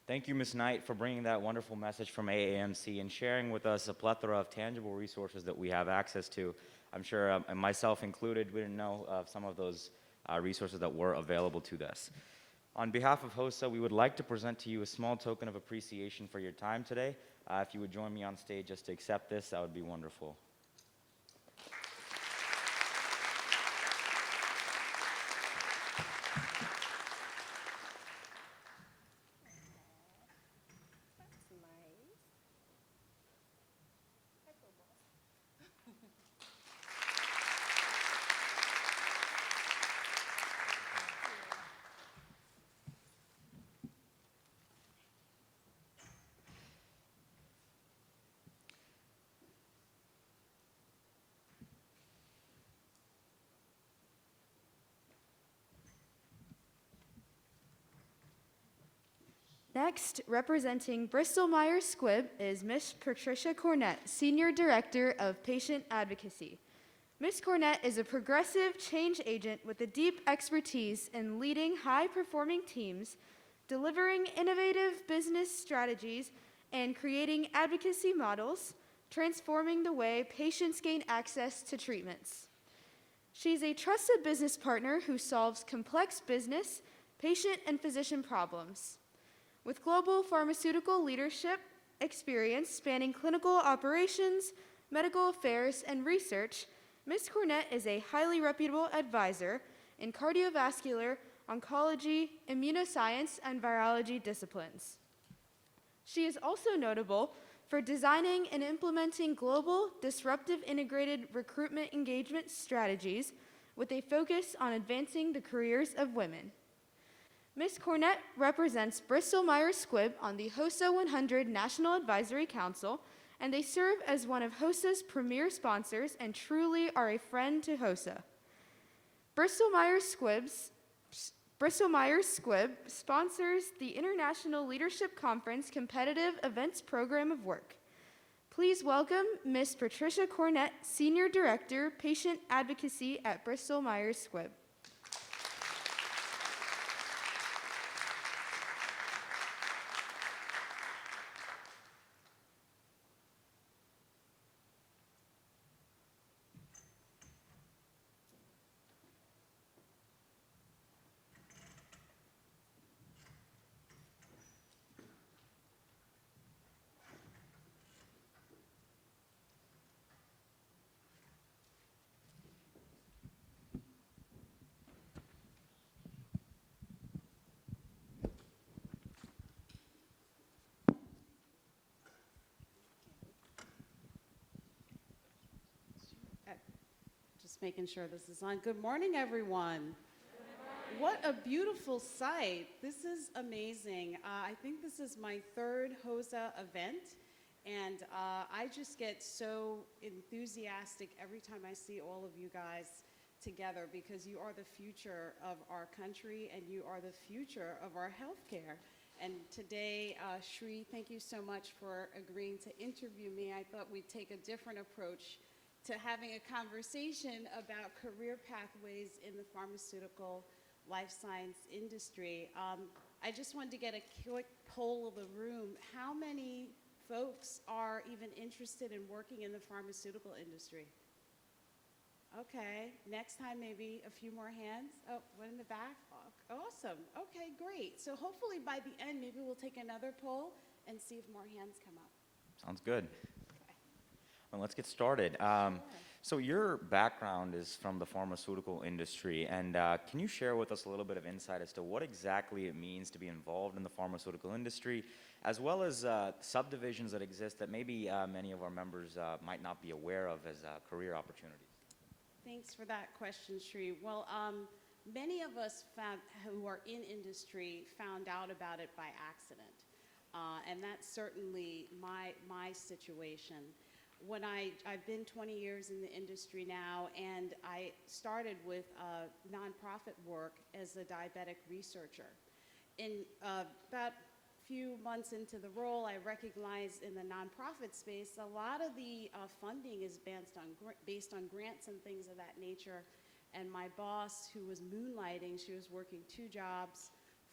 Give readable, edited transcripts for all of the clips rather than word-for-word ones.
Thank you, Ms. Knight, for bringing that wonderful message from AAMC and sharing with us a plethora of tangible resources that we have access to. I'm sure, and myself included, we didn't know of some of those resources that were available to us. On behalf of HOSA, we would like to present to you a small token of appreciation for your time today. If you would join me on stage just to accept this, that would be wonderful. Next, representing Bristol-Myers Squibb is Ms. Patricia Cornet, Senior Director of Patient Advocacy. Ms. Cornet is a progressive change agent with a deep expertise in leading high-performing teams, delivering innovative business strategies, and creating advocacy models, transforming the way patients gain access to treatments. She's a trusted business partner who solves complex business, patient, and physician problems. With global pharmaceutical leadership experience spanning clinical operations, medical affairs, and research, Ms. Cornet is a highly reputable advisor in cardiovascular, oncology, immunoscience, and virology disciplines. She is also notable for designing and implementing global, disruptive integrated recruitment engagement strategies with a focus on advancing the careers of women. Ms. Cornet represents Bristol-Myers Squibb on the HOSA 100 National Advisory Council, and they serve as one of HOSA's premier sponsors and truly are a friend to HOSA. Bristol-Myers Squibb sponsors the International Leadership Conference Competitive Events Program of Work. Please welcome Ms. Patricia Cornet, Senior Director, Patient Advocacy at Bristol-Myers Squibb. Making sure this is on. Good morning, everyone. Good morning. What a beautiful sight. This is amazing. I think this is my third HOSA event, and I just get so enthusiastic every time I see all of you guys together because you are the future of our country and you are the future of our healthcare. And today, Shri, thank you so much for agreeing to interview me. I thought we'd take a different approach to having a conversation about career pathways in the pharmaceutical life science industry. I just wanted to get a quick poll of the room. How many folks are even interested in working in the pharmaceutical industry? Okay, next time maybe a few more hands. Oh, one in the back? Awesome, okay, great. So hopefully by the end, maybe we'll take another poll and see if more hands come up. Sounds good. Well, let's get started. So your background is from the pharmaceutical industry, and can you share with us a little bit of insight as to what exactly it means to be involved in the pharmaceutical industry, as well as subdivisions that exist that maybe many of our members might not be aware of as career opportunities? Thanks for that question, Shri. Well, many of us who are in industry found out about it by accident, and that's certainly my situation. When I've been 20 years in the industry now, and I started with nonprofit work as a diabetic researcher. In about a few months into the role, I recognized in the nonprofit space a lot of the funding is based on grants and things of that nature. And my boss, who was moonlighting, she was working 2 jobs,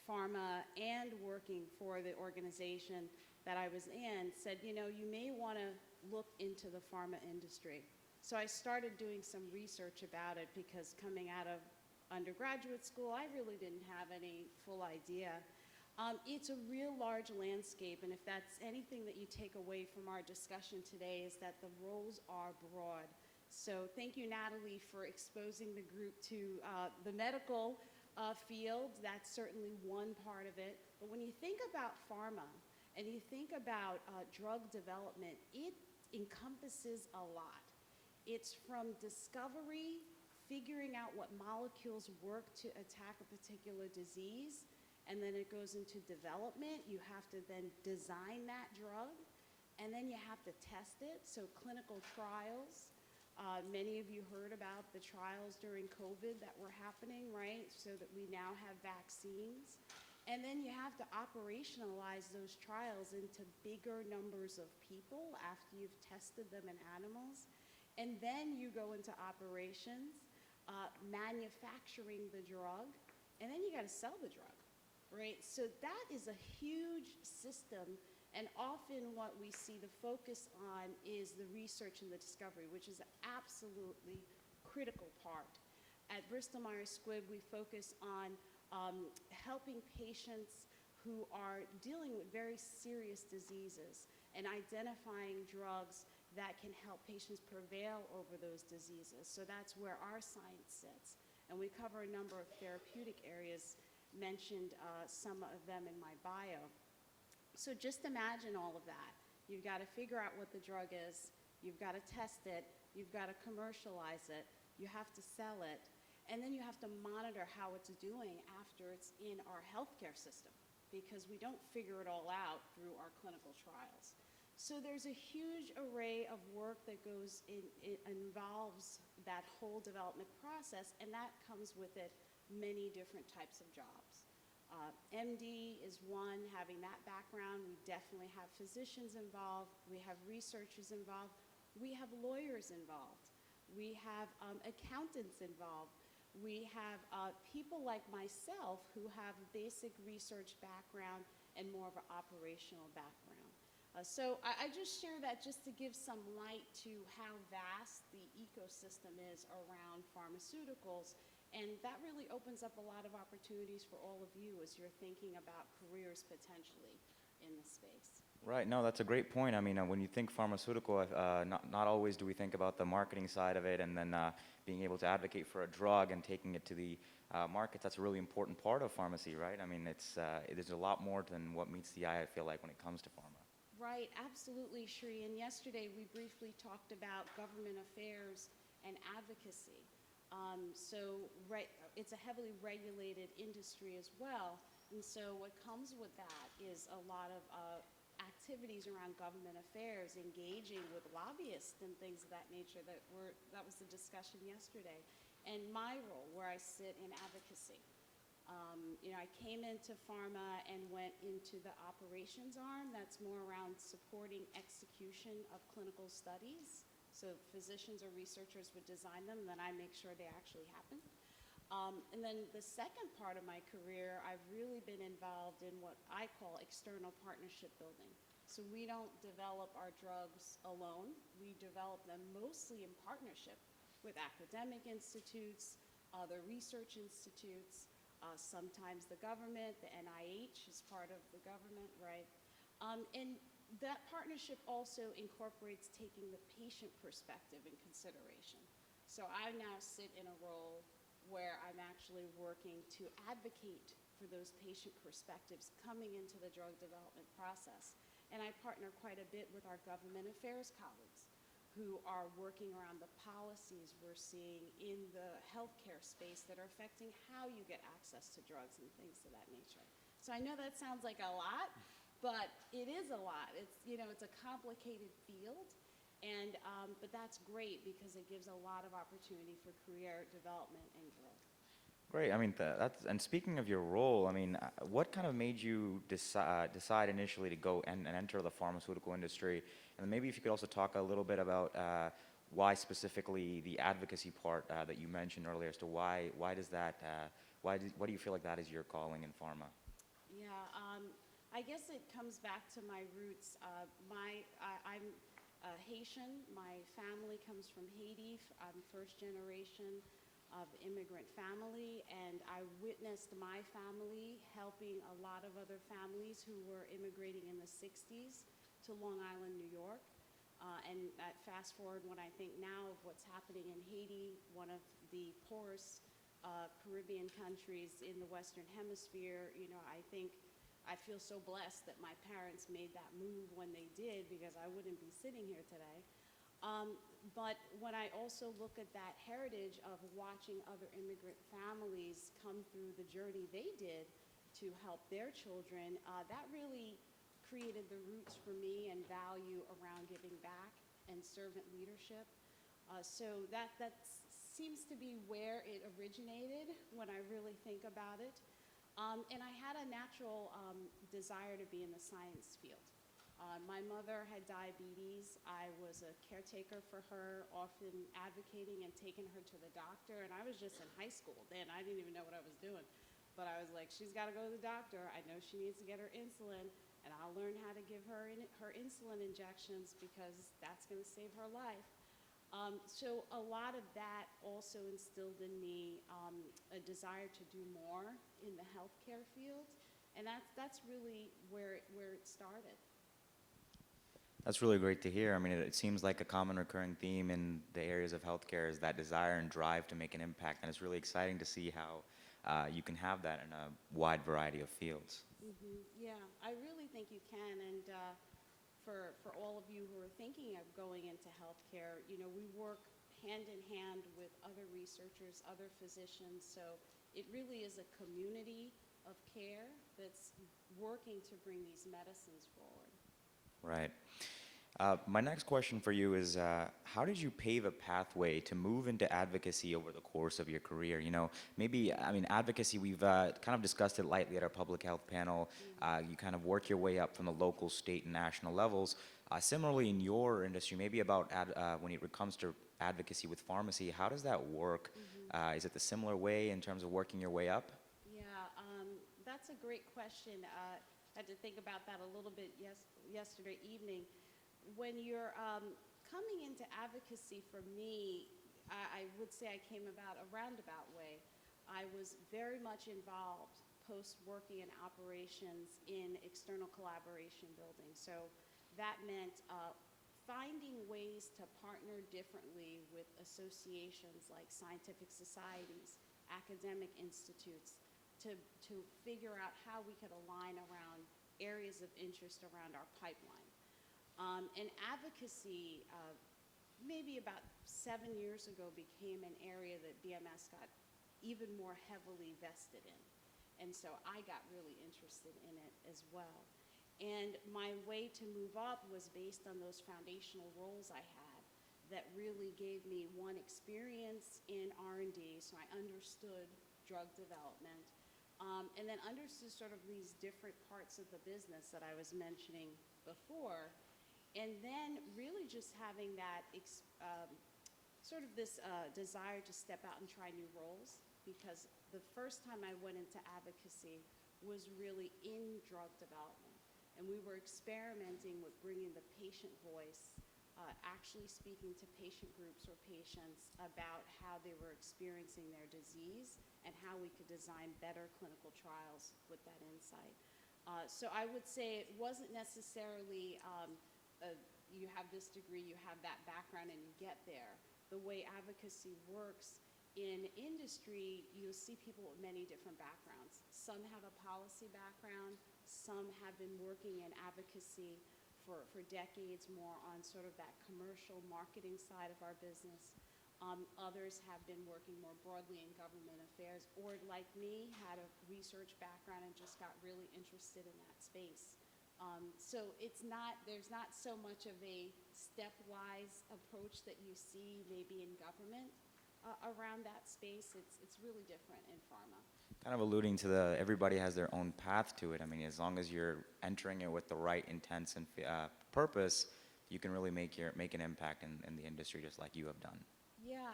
Pharma and working for the organization that I was in said, you know, you may want to look into the pharma industry. So I started doing some research about it because coming out of undergraduate school, I really didn't have any full idea. It's a real large landscape, and if that's anything that you take away from our discussion today is that the roles are broad. So thank you, Natalie, for exposing the group to the medical field. That's certainly one part of it. But when you think about pharma and you think about drug development, it encompasses a lot. It's from discovery, figuring out what molecules work to attack a particular disease, and then it goes into development. You have to then design that drug, and then you have to test it, so clinical trials. Many of you heard about the trials during COVID that were happening, right, so that we now have vaccines. And then you have to operationalize those trials into bigger numbers of people after you've tested them in animals. And then you go into operations, manufacturing the drug, and then you got to sell the drug, right? So that is a huge system, and often what we see the focus on is the research and the discovery, which is an absolutely critical part. At Bristol-Myers Squibb, we focus on helping patients who are dealing with very serious diseases and identifying drugs that can help patients prevail over those diseases. So that's where our science sits. And we cover a number of therapeutic areas, mentioned some of them in my bio. So just imagine all of that. You've got to figure out what the drug is, you've got to test it, you've got to commercialize it, you have to sell it, and then you have to monitor how it's doing after it's in our healthcare system, because we don't figure it all out through our clinical trials. So there's a huge array of work that goes in, it involves that whole development process, and that comes with it many different types of jobs. MD is one, having that background. We definitely have physicians involved. We have researchers involved. We have lawyers involved. We have accountants involved. We have people like myself who have a basic research background and more of an operational background. So I just share that just to give some light to how vast the ecosystem is around pharmaceuticals. And that really opens up a lot of opportunities for all of you as you're thinking about careers potentially in the space. Right, no, that's a great point. I mean, when you think pharmaceutical, not always do we think about the marketing side of it, and then being able to advocate for a drug and taking it to the market. That's a really important part of pharmacy, right? I mean, there's a lot more than what meets the eye, I feel like, when it comes to pharma. Right, absolutely, Shri. And yesterday we briefly talked about government affairs and advocacy. It's a heavily regulated industry as well. And so what comes with that is a lot of activities around government affairs, engaging with lobbyists and things of that nature that was the discussion yesterday. And my role, where I sit in advocacy. I came into Pharma and went into the operations arm. That's more around supporting execution of clinical studies. So physicians or researchers would design them, and then I make sure they actually happen. And then the second part of my career, I've really been involved in what I call external partnership building. So we don't develop our drugs alone. We develop them mostly in partnership with academic institutes, other research institutes, sometimes the government. The NIH is part of the government, right? And that partnership also incorporates taking the patient perspective in consideration. So I now sit in a role where I'm actually working to advocate for those patient perspectives coming into the drug development process. And I partner quite a bit with our government affairs colleagues who are working around the policies we're seeing in the healthcare space that are affecting how you get access to drugs and things of that nature. So I know that sounds like a lot, but it is a lot. It's a complicated field, and but that's great because it gives a lot of opportunity for career development and growth. Great. I mean, and speaking of your role, I mean, what kind of made you decide initially to go and enter the pharmaceutical industry? And maybe if you could also talk a little bit about why specifically the advocacy part that you mentioned earlier, as to what do you feel like that is your calling in pharma? I guess it comes back to my roots. I'm Haitian. My family comes from Haiti. I'm first generation of immigrant family, and I witnessed my family helping a lot of other families who were immigrating in the 60s to Long Island, New York. And fast forward when I think now of what's happening in Haiti, one of the poorest Caribbean countries in the Western Hemisphere, you know, I feel so blessed that my parents made that move when they did, because I wouldn't be sitting here today. But when I also look at that heritage of watching other immigrant families come through the journey they did to help their children, that really created the roots for me and value around giving back and servant leadership. So that seems to be where it originated when I really think about it. And I had a natural desire to be in the science field. My mother had diabetes. I was a caretaker for her, often advocating and taking her to the doctor. And I was just in high school then. I didn't even know what I was doing. But I was like, she's got to go to the doctor. I know she needs to get her insulin. And I'll learn how to give her her insulin injections, because that's going to save her life. So a lot of that also instilled in me a desire to do more in the healthcare field. And that's really where it started. That's really great to hear. I mean, it seems like a common recurring theme in the areas of healthcare is that desire and drive to make an impact, and it's really exciting to see how you can have that in a wide variety of fields. Yeah, I really think you can, and for all of you who are thinking of going into healthcare, you know, we work hand in hand with other researchers, other physicians, so it really is a community of care that's working to bring these medicines forward. Right. My next question for you is, how did you pave a pathway to move into advocacy over the course of your career? You know, maybe, I mean, advocacy, we've kind of discussed it lightly at our public health panel. You kind of work your way up from the local, state, and national levels. Similarly, in your industry, maybe about when it comes to advocacy with pharmacy, how does that work? Is it the similar way in terms of working your way up? Yeah, that's a great question. I had to think about that a little bit yesterday evening. When you're coming into advocacy, for me, I would say I came about a roundabout way. I was very much involved post-working in operations in external collaboration building. So that meant finding ways to partner differently with associations like scientific societies, academic institutes, to figure out how we could align around areas of interest around our pipeline. And advocacy, maybe about 7 years ago, became an area that BMS got even more heavily vested in. And so I got really interested in it as well. And my way to move up was based on those foundational roles I had that really gave me one experience in R&D, so I understood drug development, and then understood sort of these different parts of the business that I was mentioning before. And then really just having that sort of this desire to step out and try new roles, because the first time I went into advocacy was really in drug development. And we were experimenting with bringing the patient voice, actually speaking to patient groups or patients about how they were experiencing their disease and how we could design better clinical trials with that insight. So I would say it wasn't necessarily you have this degree, you have that background, and you get there. The way advocacy works in industry, you'll see people with many different backgrounds. Some have a policy background, some have been working in advocacy for decades more on sort of that commercial marketing side of our business. Others have been working more broadly in government affairs, or like me, had a research background and just got really interested in that space. So there's not so much of a stepwise approach that you see maybe in government around that space. It's really different in pharma. Kind of alluding to everybody has their own path to it. I mean, as long as you're entering it with the right intents and purpose, you can really make an impact in the industry just like you have done. Yeah,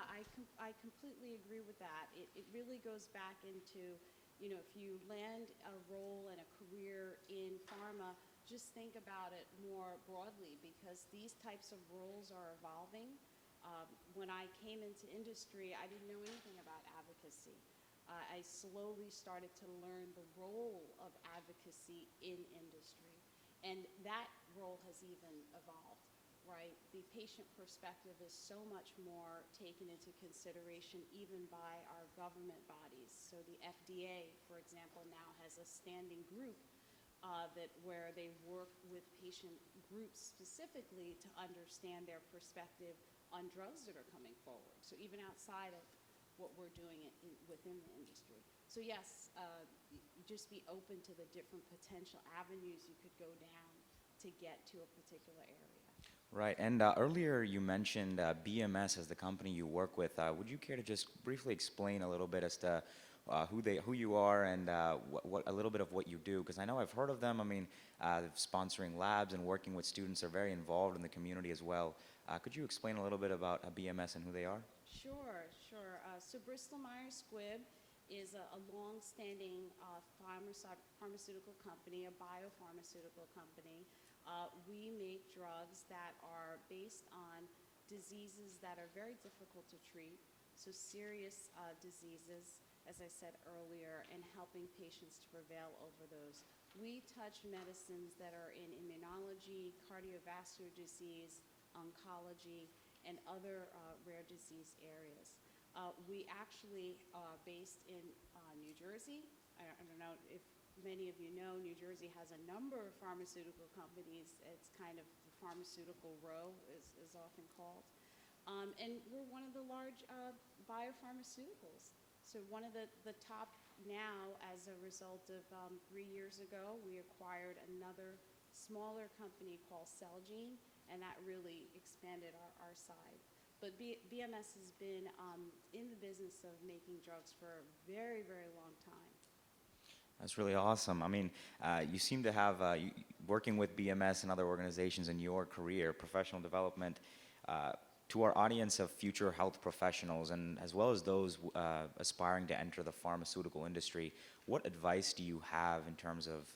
I completely agree with that. It really goes back into, if you land a role and a career in pharma, just think about it more broadly because these types of roles are evolving. When I came into industry, I didn't know anything about advocacy. I slowly started to learn the role of advocacy in industry, and that role has even evolved, right? The patient perspective is so much more taken into consideration even by our government bodies. So the FDA, for example, now has a standing group where they work with patient groups specifically to understand their perspective on drugs that are coming forward. So even outside of what we're doing within the industry. So yes, just be open to the different potential avenues you could go down to get to a particular area. Right, and earlier you mentioned BMS as the company you work with. Would you care to just briefly explain a little bit as to who you are and a little bit of what you do? Because I know I've heard of them. I mean, sponsoring labs and working with students, are very involved in the community as well. Could you explain a little bit about BMS and who they are? Sure. So Bristol Myers Squibb is a long-standing pharmaceutical company, a biopharmaceutical company. We make drugs that are based on diseases that are very difficult to treat, so serious diseases, as I said earlier, and helping patients to prevail over those. We touch medicines that are in immunology, cardiovascular disease, oncology, and other rare disease areas. We actually are based in New Jersey. I don't know if many of you know, New Jersey has a number of pharmaceutical companies. It's kind of the pharmaceutical row is often called. And we're one of the large biopharmaceuticals. So one of the top now, as a result of 3 years ago, we acquired another smaller company called Celgene, and that really expanded our side. But BMS has been in the business of making drugs for a very, very long time. That's really awesome. I mean, you seem to have, working with BMS and other organizations in your career, professional development, to our audience of future health professionals, and as well as those aspiring to enter the pharmaceutical industry, what advice do you have in terms of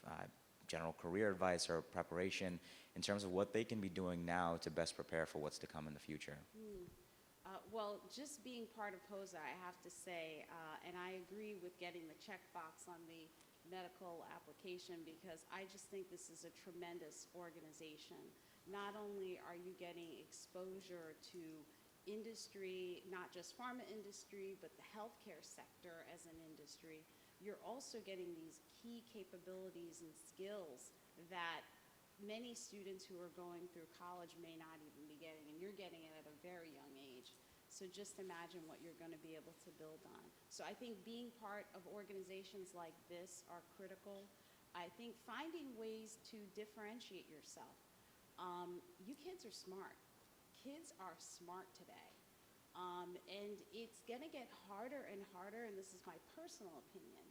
general career advice or preparation in terms of what they can be doing now to best prepare for what's to come in the future? Well, just being part of HOSA, I have to say, and I agree with getting the checkbox on the medical application because I just think this is a tremendous organization. Not only are you getting exposure to industry, not just pharma industry, but the healthcare sector as an industry, you're also getting these key capabilities and skills that many students who are going through college may not even be getting, and you're getting it at a very young age. So just imagine what you're going to be able to build on. So I think being part of organizations like this are critical. I think finding ways to differentiate yourself. You kids are smart. Kids are smart today. And it's going to get harder and harder, and this is my personal opinion,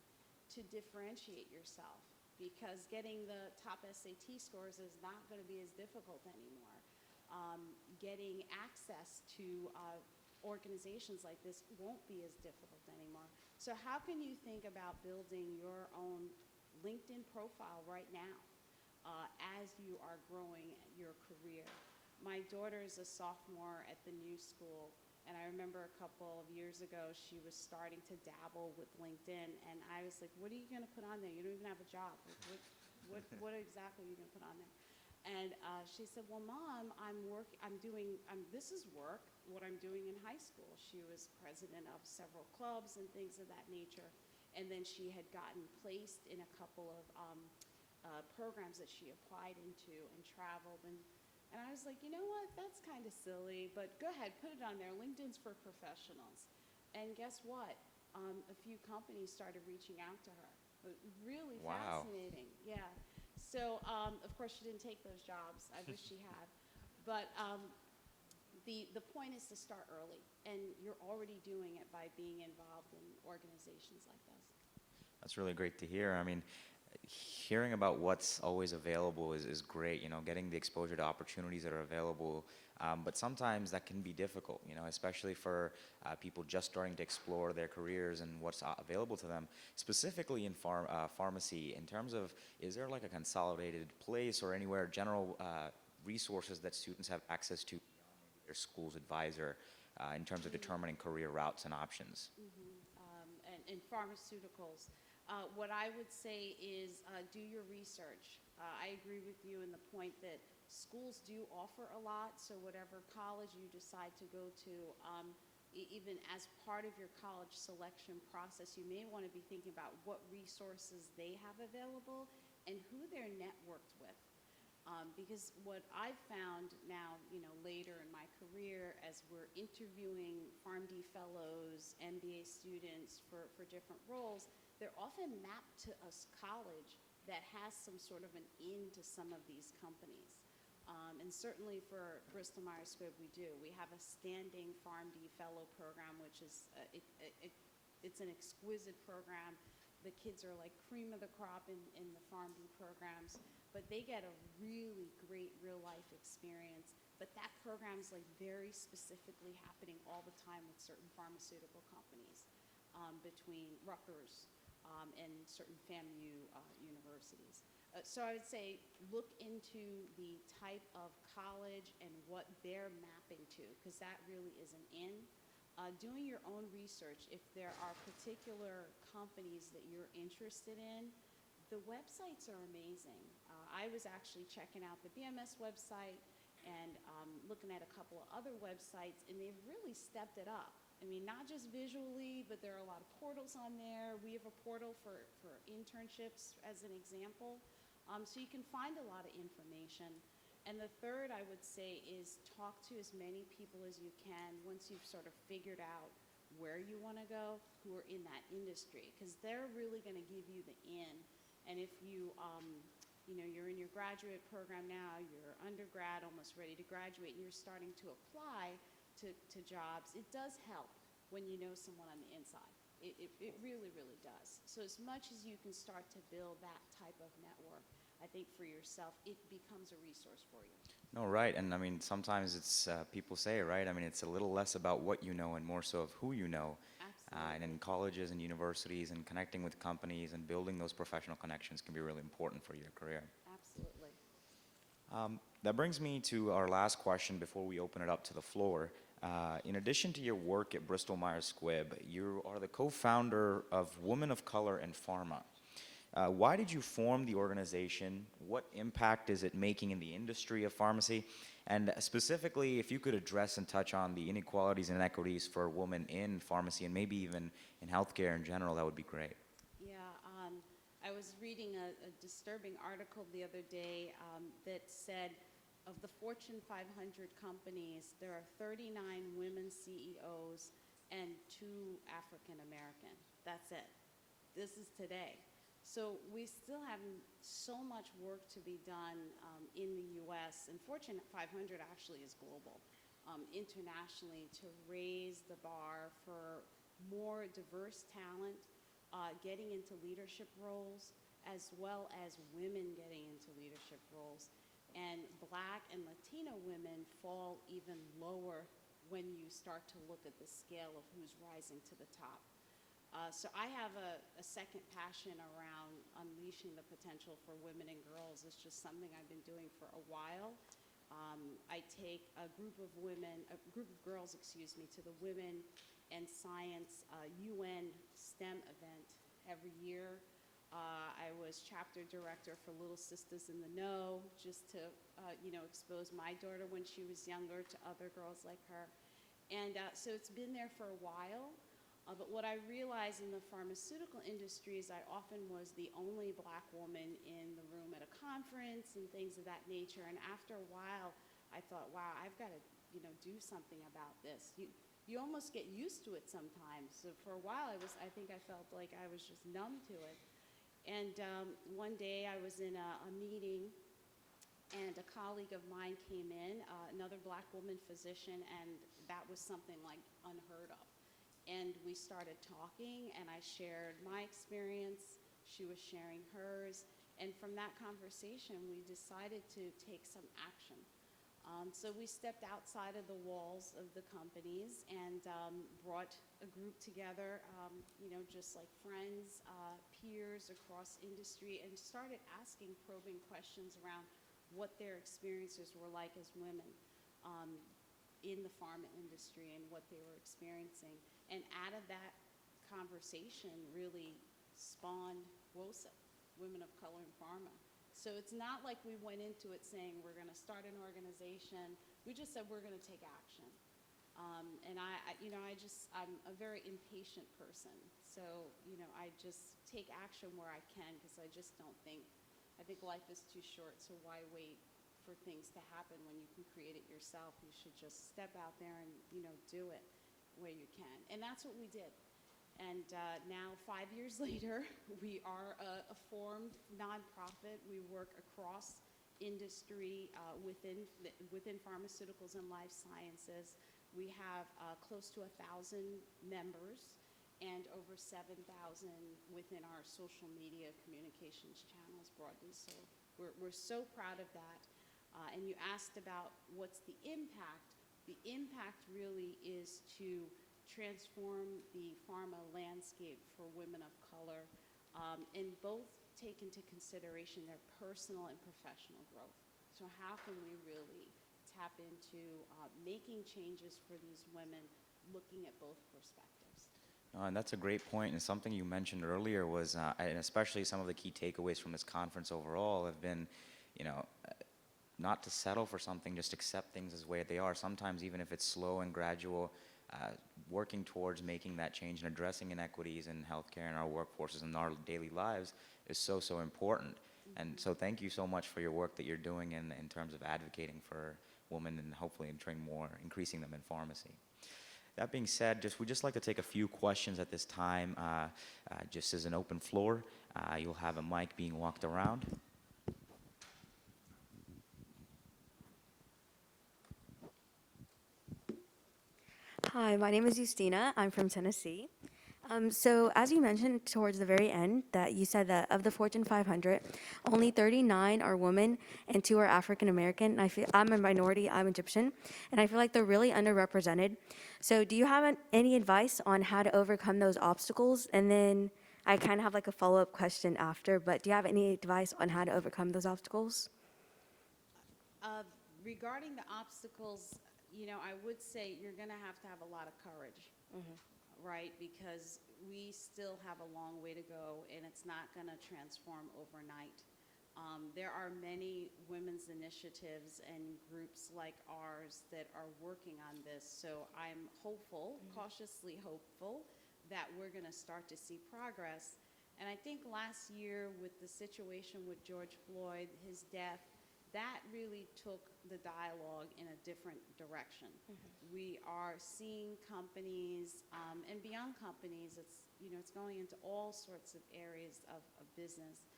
to differentiate yourself because getting the top SAT scores is not going to be as difficult anymore. Getting access to organizations like this won't be as difficult anymore. So how can you think about building your own LinkedIn profile right now as you are growing your career? My daughter is a sophomore at the new school, and I remember a couple of years ago she was starting to dabble with LinkedIn, and I was like, what are you going to put on there? You don't even have a job. What exactly are you going to put on there? And she said, well, Mom, this is work, what I'm doing in high school. She was president of several clubs and things of that nature. And then she had gotten placed in a couple of programs that she applied into and traveled. And I was like, you know what, that's kind of silly, but go ahead, put it on there. LinkedIn's for professionals. And guess what? A few companies started reaching out to her. Really Wow. fascinating, yeah. So, of course, she didn't take those jobs. I wish she had. But the point is to start early, and you're already doing it by being involved in organizations like this. That's really great to hear. I mean, hearing about what's always available is great, you know, getting the exposure to opportunities that are available. But sometimes that can be difficult, you know, especially for people just starting to explore their careers and what's available to them. Specifically in pharmacy, in terms of, is there like a consolidated place or anywhere, general resources that students have access to beyond maybe their school's advisor in terms of determining career routes and options? And pharmaceuticals. What I would say is do your research. I agree with you in the point that schools do offer a lot, so whatever college you decide to go to, even as part of your college selection process, you may want to be thinking about what resources they have available and who they're networked with. Because what I've found now, you know, later in my career, as we're interviewing PharmD fellows, MBA students for different roles, they're often mapped to a college that has some sort of an in to some of these companies. And certainly for Bristol Myers Squibb, we do. We have a standing PharmD fellow program, which is, it's an exquisite program. The kids are like cream of the crop in the PharmD programs, but they get a really great real life experience. But that program's like very specifically happening all the time with certain pharmaceutical companies, between Rutgers and certain FAMU universities. So I would say look into the type of college and what they're mapping to, because that really is an in. Doing your own research, if there are particular companies that you're interested in, the websites are amazing. I was actually checking out the BMS website and looking at a couple of other websites, and they've really stepped it up. I mean, not just visually, but there are a lot of portals on there. We have a portal for internships as an example. So you can find a lot of information. And the third, I would say, is talk to as many people as you can once you've sort of figured out where you want to go, who are in that industry, because they're really going to give you the in. And if you, you know, you're in your graduate program now, you're undergrad, almost ready to graduate, and you're starting to apply to jobs, it does help when you know someone on the inside. It really, really does. So as much as you can start to build that type of network, I think for yourself, it becomes a resource for you. No, right, and I mean, sometimes it's, people say, right, I mean, it's a little less about what you know and more so of who you know. Absolutely. And in colleges and universities and connecting with companies and building those professional connections can be really important for your career. Absolutely. That brings me to our last question before we open it up to the floor. In addition to your work at Bristol Myers Squibb, you are the co-founder of Women of Color in Pharma. Why did you form the organization? What impact is it making in the industry of pharmacy? And specifically, if you could address and touch on the inequalities and inequities for women in pharmacy and maybe even in healthcare in general, that would be great. Yeah, I was reading a disturbing article the other day that said of the Fortune 500 companies, there are 39 women CEOs and 2 African American. That's it. This is today. So we still have so much work to be done in the U.S., and Fortune 500 actually is global, internationally, to raise the bar for more diverse talent getting into leadership roles, as well as women getting into leadership roles. And Black and Latino women fall even lower when you start to look at the scale of who's rising to the top. So I have a second passion around unleashing the potential for women and girls. It's just something I've been doing for a while. I take a group of girls, to the Women and Science UN STEM event every year. I was chapter director for Little Sisters in the Know, just to expose my daughter when she was younger to other girls like her. And so it's been there for a while. But what I realized in the pharmaceutical industry is I often was the only Black woman in the room at a conference and things of that nature. And after a while, I thought, wow, I've got to do something about this. You almost get used to it sometimes. So for a while, I think I felt like I was just numb to it. And one day I was in a meeting, and a colleague of mine came in, another Black woman physician, and that was something like unheard of. And we started talking, and I shared my experience She was sharing hers. And from that conversation, we decided to take some action. So we stepped outside of the walls of the companies and brought a group together, just like friends, peers across industry, and started asking probing questions around what their experiences were like as women in the pharma industry and what they were experiencing. And out of that conversation really spawned WOSA, Women of Color in Pharma. So it's not like we went into it saying we're going to start an organization. We just said we're going to take action. And I'm a very impatient person. So, I just take action where I can because I think life is too short. So why wait for things to happen when you can create it yourself? You should just step out there and, do it where you can. And that's what we did. And now, 5 years later, we are a formed nonprofit. We work across industry within pharmaceuticals and life sciences. We have close to 1,000 members and over 7,000 within our social media communications channels broadly. So we're so proud of that. And you asked about what's the impact. The impact really is to transform the pharma landscape for women of color, and both take into consideration their personal and professional growth. So how can we really tap into making changes for these women, looking at both perspectives? And that's a great point, and something you mentioned earlier was, and especially some of the key takeaways from this conference overall have been, not to settle for something, just accept things as the way they are. Sometimes even if it's slow and gradual, working towards making that change and addressing inequities in healthcare and our workforces and our daily lives is so, so important. Mm-hmm. And so thank you so much for your work that you're doing in terms of advocating for women and hopefully increasing them in pharmacy. That being said, we'd just like to take a few questions at this time, just as an open floor. You'll have a mic being walked around. Hi, my name is Justina. I'm from Tennessee. So as you mentioned towards the very end, that you said that of the Fortune 500, only 39 are women and 2 are African American. And I'm a minority, I'm Egyptian, and I feel like they're really underrepresented. So do you have any advice on how to overcome those obstacles? And then I kind of have like a follow-up question after, but do you have any advice on how to overcome those obstacles? Regarding the obstacles, I would say you're going to have a lot of courage, right? Because we still have a long way to go, and it's not going to transform overnight. There are many women's initiatives and groups like ours that are working on this, so I'm hopeful, cautiously hopeful, that we're going to start to see progress. And I think last year with the situation with George Floyd, his death, that really took the dialogue in a different direction. We are seeing companies, and beyond companies, it's going into all sorts of areas of business,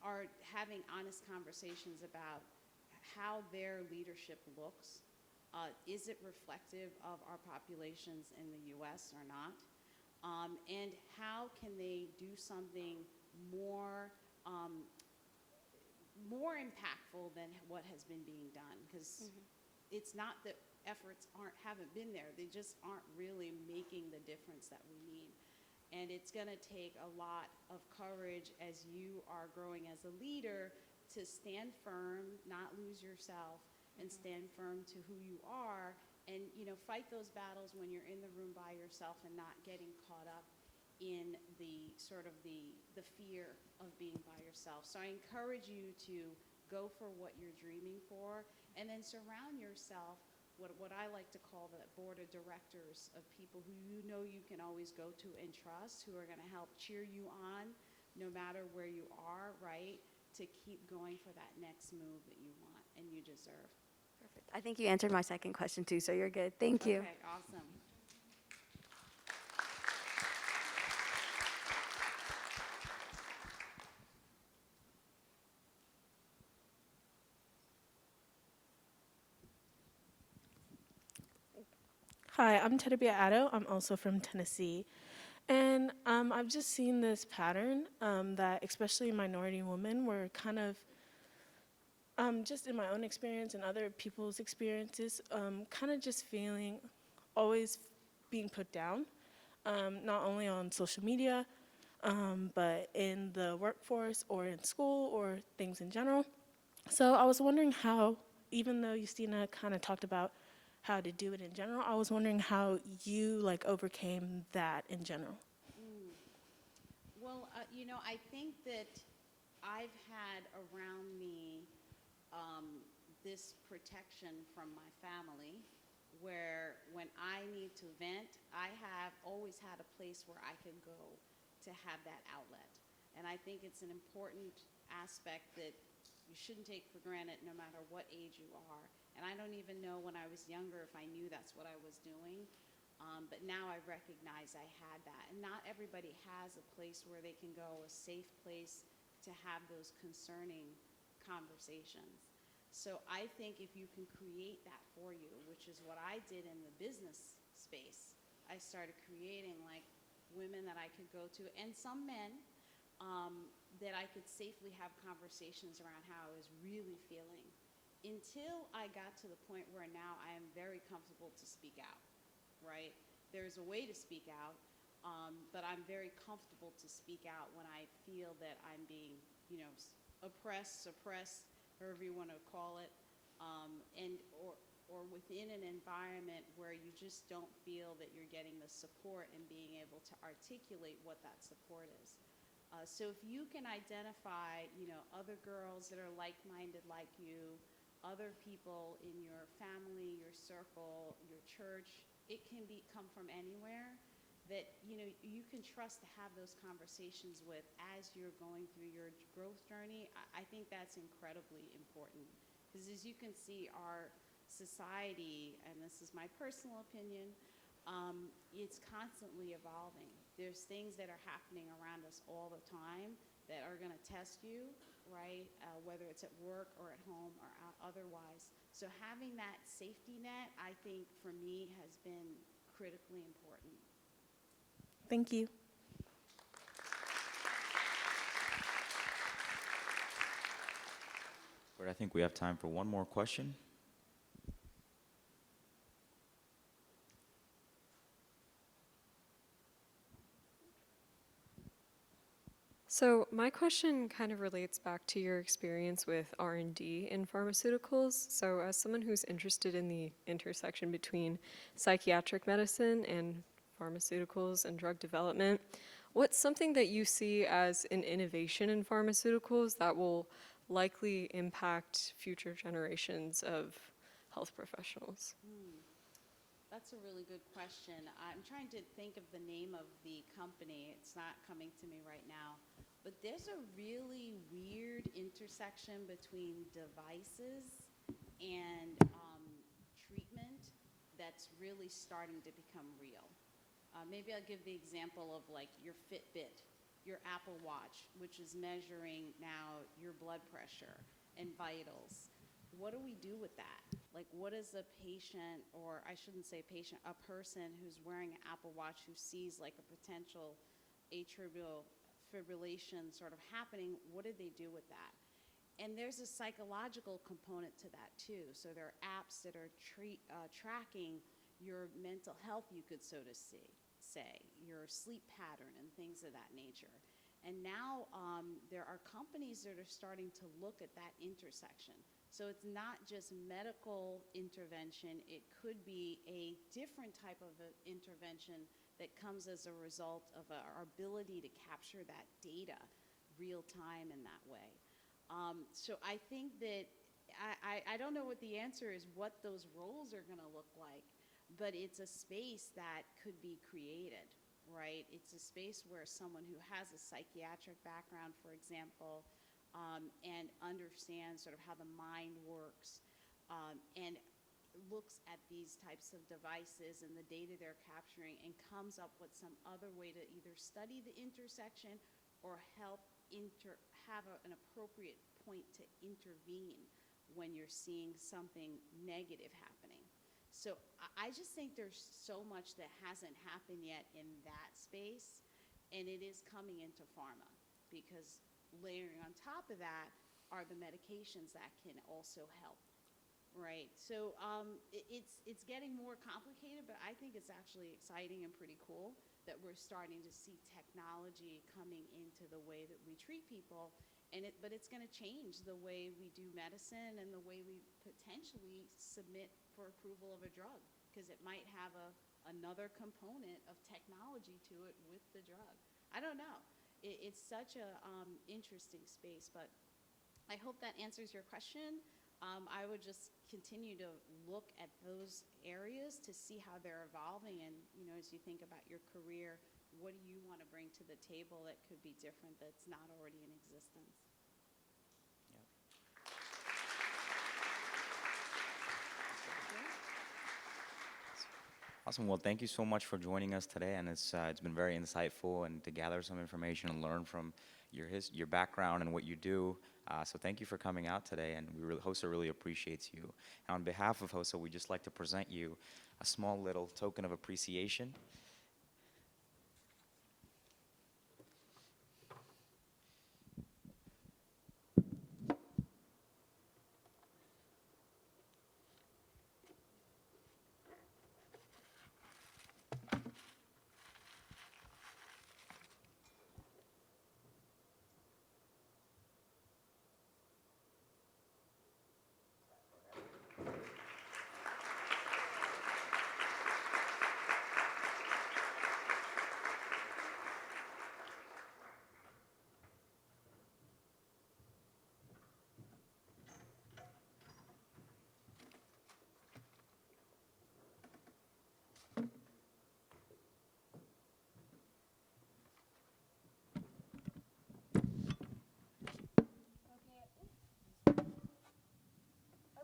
are having honest conversations about how their leadership looks. Is it reflective of our populations in the US or not? And how can they do something more impactful than what has been being done? Because it's not that efforts haven't been there, they just aren't really making the difference that we need. And it's going to take a lot of courage as you are growing as a leader to stand firm, not lose yourself, and stand firm to who you are, and fight those battles when you're in the room by yourself and not getting caught up in the sort of the fear of being by yourself. So I encourage you to go for what you're dreaming for, and then surround yourself what I like to call the board of directors of people who you can always go to and trust, who are going to help cheer you on no matter where you are, right, to keep going for that next move that you want and you deserve. Perfect. I think you answered my second question too, so you're good. Thank you. Okay, awesome. Hi, I'm Tedabia Addo. I'm also from Tennessee. And I've just seen this pattern that, especially minority women, were kind of, just in my own experience and other people's experiences, kind of just feeling always being put down, not only on social media, but in the workforce or in school or things in general. So I was wondering how, even though Justina kind of talked about how to do it in general, I was wondering how you like overcame that in general. Well, I think that I've had around me this protection from my family, where when I need to vent, I have always had a place where I can go to have that outlet. And I think it's an important aspect that you shouldn't take for granted no matter what age you are. And I don't even know when I was younger if I knew that's what I was doing. But now I recognize I had that. And not everybody has a place where they can go, a safe place to have those concerning conversations. So I think if you can create that for you, which is what I did in the business space, I started creating like women that I could go to, and some men, that I could safely have conversations around how I was really feeling, until I got to the point where now I am very comfortable to speak out, right? There's a way to speak out, but I'm very comfortable to speak out when I feel that I'm being, oppressed, suppressed, however you want to call it, or within an environment where you just don't feel that you're getting the support and being able to articulate what that support is. So if you can identify, other girls that are like-minded like you, other people in your family, your circle, your church, it can come from anywhere that, you can trust to have those conversations with as you're going through your growth journey. I think that's incredibly important. Because as you can see, our society, and this is my personal opinion, it's constantly evolving. There's things that are happening around us all the time that are going to test you, right? Whether it's at work or at home or otherwise. So having that safety net, I think, for me, has been critically important. Thank you. But I think we have time for one more question. So my question kind of relates back to your experience with R&D in pharmaceuticals. So as someone who's interested in the intersection between psychiatric medicine and pharmaceuticals and drug development, what's something that you see as an innovation in pharmaceuticals that will likely impact future generations of health professionals? That's a really good question. I'm trying to think of the name of the company. It's not coming to me right now. But there's a really weird intersection between devices and treatment that's really starting to become real. Maybe I'll give the example of like your Fitbit, your Apple Watch, which is measuring now your blood pressure and vitals. What do we do with that? Like, what is a patient, or I shouldn't say patient, a person who's wearing an Apple Watch who sees like a potential atrial fibrillation sort of happening, what do they do with that? And there's a psychological component to that too. So there are apps that are tracking your mental health, you could so to say, your sleep pattern and things of that nature. And now there are companies that are starting to look at that intersection. So it's not just medical intervention, it could be a different type of intervention that comes as a result of our ability to capture that data real time in that way. So I think that, I don't know what the answer is, what those roles are gonna look like, but it's a space that could be created, right? It's a space where someone who has a psychiatric background, for example, and understands sort of how the mind works, and looks at these types of devices and the data they're capturing and comes up with some other way to either study the intersection or help have an appropriate point to intervene when you're seeing something negative happening. So I just think there's so much that hasn't happened yet in that space, and it is coming into pharma, because layering on top of that are the medications that can also help, right? So it's getting more complicated, but I think it's actually exciting and pretty cool that we're starting to see technology coming into the way that we treat people, but it's going to change the way we do medicine and the way we potentially submit for approval of a drug, because it might have another component of technology to it with the drug. I don't know. It's such a interesting space, but I hope that answers your question. I would just continue to look at those areas to see how they're evolving, and as you think about your career, what do you want to bring to the table that could be different, that's not already in existence? Awesome. Well, thank you so much for joining us today, and it's been very insightful and to gather some information and learn from your background and what you do. So thank you for coming out today, and HOSA really appreciates you. And on behalf of HOSA, we'd just like to present you a small little token of appreciation.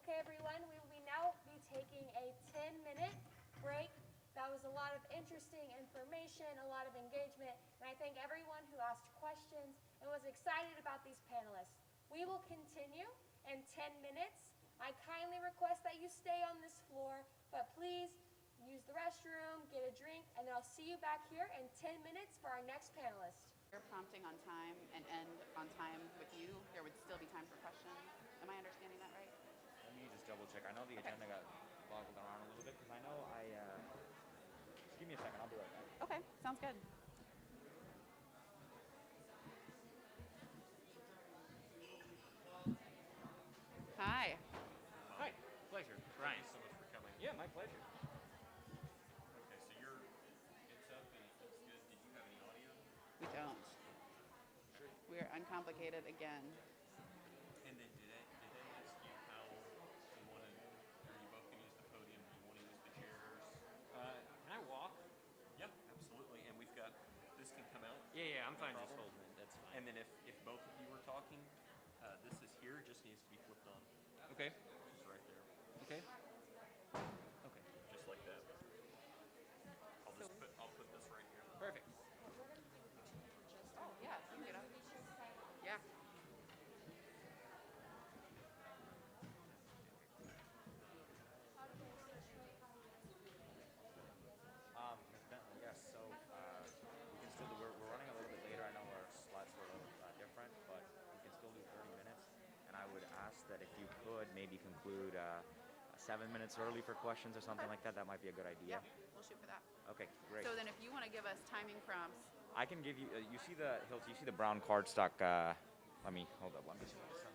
Okay, everyone, we will now be taking a 10-minute break. That was a lot of interesting information, a lot of engagement, and I thank everyone who asked questions and was excited about these panelists. We will continue in 10 minutes. I kindly request that you stay on this floor, but please use the restroom, get a drink, and then I'll see you back here in 10 minutes for our next panelist. You're prompting on time and end on time with you, there would still be time for questions. Am I understanding that right? Let me just double check. I know the agenda got boggled around a little bit because I know just give me a second. I'll be right back. Okay, sounds good. Hi. Hi, pleasure. Brian, so much for coming. Yeah, my pleasure. Okay, so it's up and it's good. Did you have any audio? We don't. We're uncomplicated again. And then did they ask you how you wanted, or you both can use the podium, do you want to use the chairs? Can I walk? Yeah, absolutely. And we've got, this can come out. Yeah, I'm fine just problem. holding it. That's fine. And then if both of you were talking, this is here, just needs to be flipped on. Okay. Just right there. Okay. Okay. Just like that. I'll put this right here. Perfect. Oh, yeah, you can get up. Yeah. Ms. Bentley, yes. So we can still do. We're running a little bit later. I know our slots were a little different, but we can still do 30 minutes. And I would ask that if you could maybe conclude 7 minutes early for questions or something like that. That might be a good idea. Yep, we'll shoot for that. Okay, great. So then if you want to give us timing prompts, I can give you. You see the Hills. You see the brown cardstock. Let me hold up. Let me.